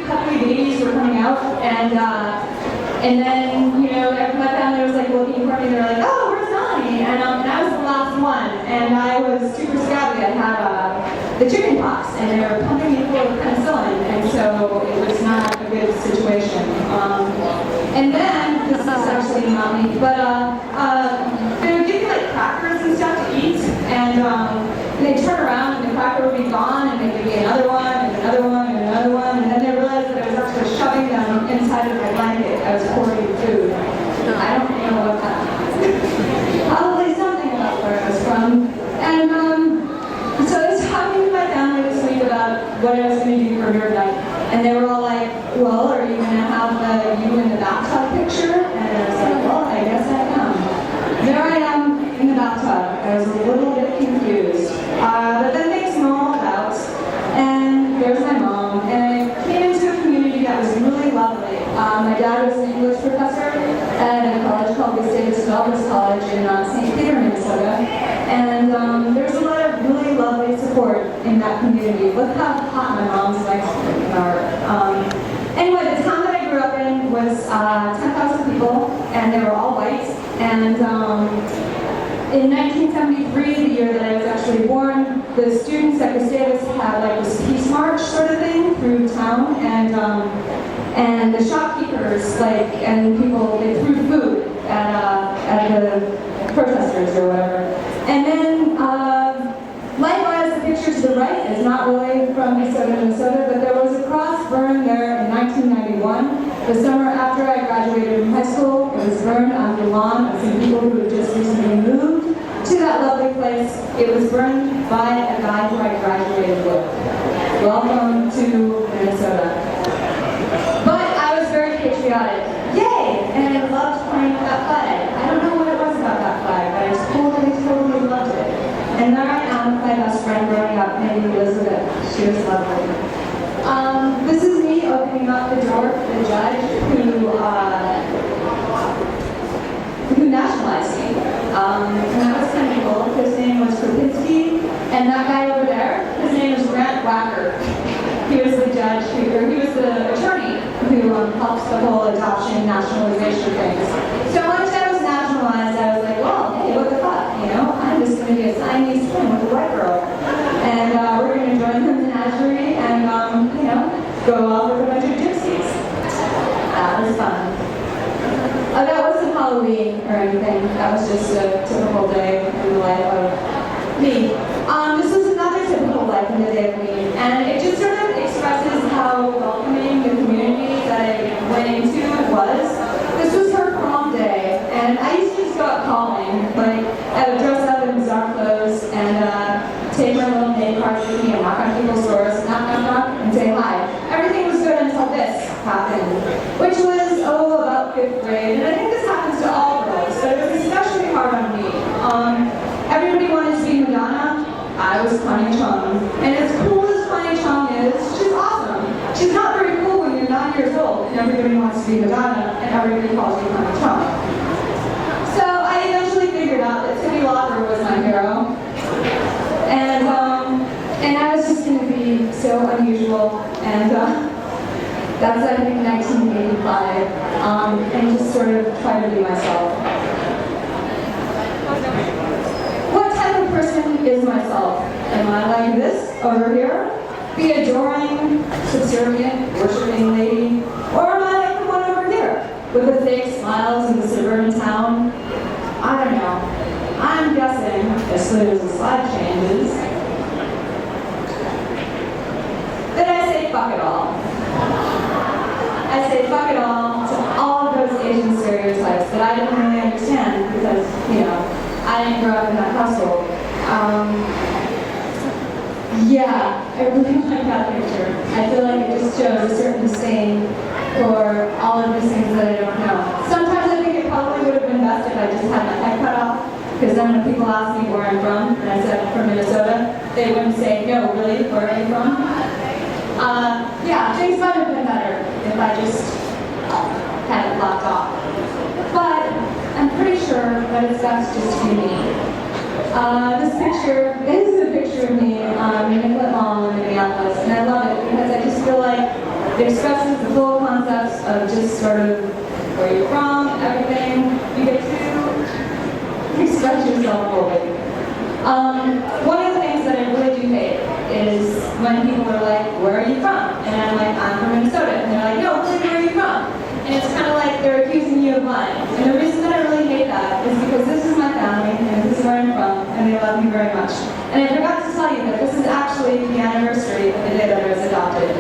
puppy babies were coming out, and then, you know, my family was like looking for me, they were like, oh, where's Melanie? And I was the last one, and I was super scabby. I had the chicken pox, and they were pumping me full of penicillin, and so it was not a good situation. And then, this is actually not me, but they would give me like crackers and stuff to eat, and they'd turn around and the cracker would be gone, and they'd give me another one, and another one, and another one, and then they realized that I was actually shoving them inside of my blanket. I was hoarding food. I don't know what that means. Probably something about where I was from. And so I was talking to my family this week about what I was going to do for nerd night. And they were all like, well, are you going to have the you in the bathtub picture? And I was like, well, I guess I am. There I am in the bathtub. I was a little bit confused. But then things normalized out, and there's my mom. And I came into a community that was really lovely. My dad was an English professor at a college called Gustavus Adolphus College in St. Peter, Minnesota. And there's a lot of really lovely support in that community. Look how hot my mom's legs are. Anyway, the town that I grew up in was 10,000 people, and they were all white. And in 1973, the year that I was actually born, the students at Gustavus had like this peace march sort of thing through town, and the shopkeepers and people, they threw food at the protesters or whatever. And then likewise, the picture to the right is not really from Minnesota, but there was a cross burned there in 1991. The summer after I graduated from high school, it was burned on the lawn of some people who had just recently moved to that lovely place. It was burned by a guy who I graduated with. Welcome to Minnesota. But I was very patriotic. Yay! And I loved playing with that flag. I don't know what it was about that flag, but I just totally loved it. And there I am with my best friend growing up, named Elizabeth. She was lovely. This is me opening up the door for the judge who nationalized me. And that was kind of cool. His name was Krupinski, and that guy over there, his name is Grant Wacker. He was the judge, he was the attorney who helps the whole adoption nationalization things. So once I was nationalized, I was like, well, hey, what the fuck, you know? I'm just going to be a Siamese twin with a white girl. And we're going to join the menagerie and, you know, go off with a bunch of gypsies. That was fun. That wasn't Halloween or anything. That was just a typical day in the life of me. This was another typical life in the day of me. And it just sort of expresses how welcoming the community that I went into was. This was her prom day. And I used to just go out calling. Like, I would dress up in bizarre clothes and take my little name cards with me and knock on people's doors, knock, and say hi. Everything was good until this happened, which was, about 5th grade. And I think this happens to all girls, but it was especially hard on me. Everybody wanted to be Madonna. I was Connie Chung. And as cool as Connie Chung is, she's awesome. She's not very cool when you're 9 years old and everybody wants to be Madonna and everybody calls you Connie Chung. So I eventually figured out that Cyndi Lauper was my hero. And I was just going to be so unusual, and that's, I think, 1985, and just sort of try to be myself. What type of person is myself? Am I like this over here? The adoring, subservient, worshiping lady? Or am I like the one over here, with the fake smiles in the suburban town? I don't know. I'm guessing, as soon as the slide changes, that I say fuck it all. I say fuck it all to all of those Asian stereotypes that I didn't really understand because, you know, I didn't grow up in that household. Yeah, I really like that picture. I feel like it just shows a certain disdain for all of these things that I don't know. Sometimes I think it probably would have been best if I just had my head cut off, because then when people ask me where I'm from, and I said from Minnesota, they wouldn't say, no, really, where are you from? Yeah, things might have been better if I just had it locked off. But I'm pretty sure that it's best just to be me. This picture is a picture of me in a clip mall in Minneapolis, and I love it because I just feel like It expresses the full concepts of just sort of where you're from, everything. You get to express yourself fully. One of the things that I really do hate is when people are like, where are you from? And I'm like, I'm from Minnesota. And they're like, no, really, where are you from? And it's kind of like they're accusing you of lying. And the reason that I really hate that is because this is my family, and this is where I'm from, and they love me very much. And I forgot to tell you that this is actually the anniversary of the day that I was adopted,